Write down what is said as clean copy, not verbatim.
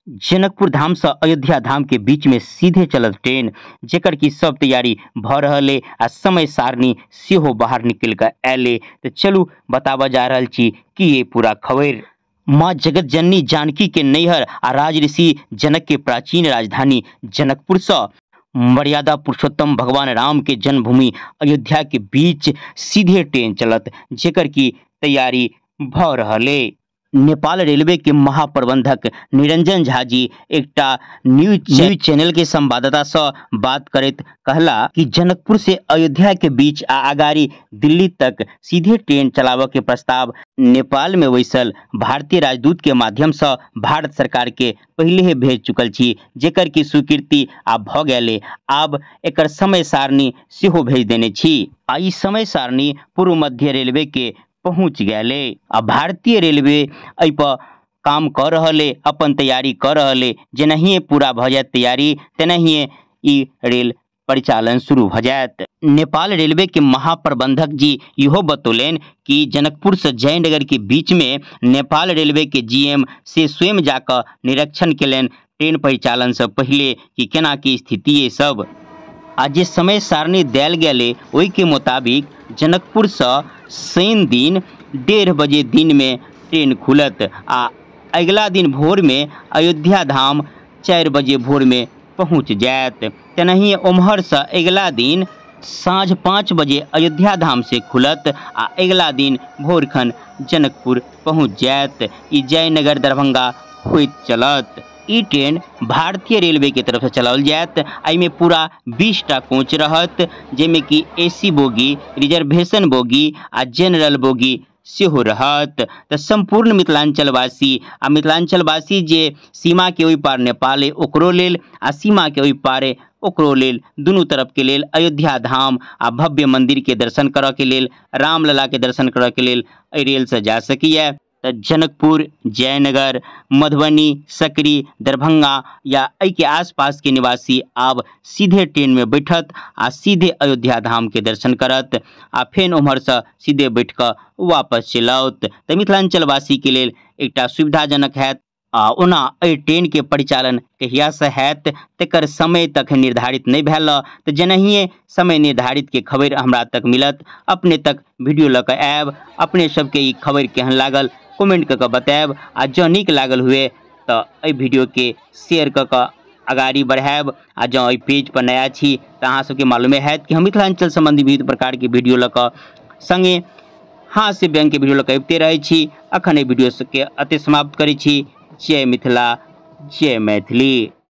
जनकपुर धाम से अयोध्या धाम के बीच में सीधे चलत ट्रेन जेकर की सब तैयारी भ रहले आ समय सारणी सेहो बाहर निकल कर आले। तो चलू बतावा जा रहल छी कि ये पूरा खबर। माँ जगत जननी जानकी के नैहर आ राज ऋषि जनक के प्राचीन राजधानी जनकपुर से मर्यादा पुरुषोत्तम भगवान राम के जन्मभूमि अयोध्या के बीच सीधे ट्रेन चलत जेकर की तैयारी भ रहले। नेपाल रेलवे के महाप्रबंधक निरंजन झा जी एकटा न्यूज चैनल के संवाददाता से बात करत कहला कि जनकपुर से अयोध्या के बीच आ आगारी दिल्ली तक सीधे ट्रेन चलावे के प्रस्ताव नेपाल में वैसल भारतीय राजदूत के माध्यम से भारत सरकार के पहले ही भेज चुकल छी जेकर की स्वीकृति आब भ गेले। आब एकर समय सारणी सेहो भेज देने छी आ ई समय सारणी पूर्व मध्य रेलवे के पहुंच गए। अब भारतीय रेलवे एहि पर काम कर रहले, अपन तैयारी कर रहले। जेनाहिए पूरा भ जाए तैयारी तेनाहिए ई रेल परिचालन शुरू भ जाए। नेपाल रेलवे के महाप्रबंधक जी इहो बतौलन कि जनकपुर से जयनगर के बीच में नेपाल रेलवे के जीएम से स्वयं जाकर निरीक्षण केलन ट्रेन परिचालन से पहले कि केना की स्थिति ये सब। आज जे समय सारणी देल गेले ओहि के मुताबिक जनकपुर से शनि दिन 1:30 बजे दिन में ट्रेन खुलत आ अगला दिन भोर में अयोध्या धाम 4 बजे भोर में पहुंच जायत। तेनाही उम्हर से अगला दिन साँझ 5 बजे अयोध्या धाम से खुलत आ अगला दिन भोर खन जनकपुर पहुंच जायत। ई जयनगर दरभंगा होइत चलत। ई ट्रेन भारतीय रेलवे के तरफ से चलाओल जायत। एहिमे पूरा 20टा कोच रहत जेमे कि एसी बोगी, रिजर्वेशन बोगी आ जनरल बोगी सेहो रहत। तो संपूर्ण मिथिलांचलवासी आ मिथिलांचलवासी जे सीमा के ओहि पार नेपाल है ओकरो लेल आ सीमा के ओहि पार ओकरो लेल दुनू तरफ के लेल अयोध्या धाम आ भव्य मंदिर के दर्शन करऽ के लेल, रामलला के दर्शन करऽ के लेल एहि रेल से जा सकैए। तो जनकपुर, जयनगर, मधुबनी, सकरी, दरभंगा या एहि के आसपास के निवासी आब सीधे ट्रेन में बैठत आ सीधे अयोध्या धाम के दर्शन करत आ फेन उम्हर से सीधे बैठ कर वापस चलौत। तो मिथिलांचलवासी के लेल एकटा सुविधाजनक हैत। ओना एहि ट्रेन के परिचालन कहिया से हैत तेकर समय तक निर्धारित नहीं भेल। तो जेनाहिए समय निर्धारित के खबर हमरा तक मिलत अपने तक वीडियो लऽ कऽ आयब। अपने सबके ई खबर केहन लागल कमेंट कऽ बतायब आ जँ नीक लागल हुए तो एहि वीडियो के शेयर कऽ आगाड़ी बढ़ायब। आ जँ एहि पेज पर नया छी तो अहाँ सबके मालूमे हैत कि हम मिथिलांचल संबंधी विविध प्रकार के वीडियो लऽ कऽ संगे हाँ से बैंक के वीडियो लऽ कऽ अबिते रहै छी। अखन एहि वीडियो के अते समाप्त करै छी। जय मिथिला, जय मैथिली।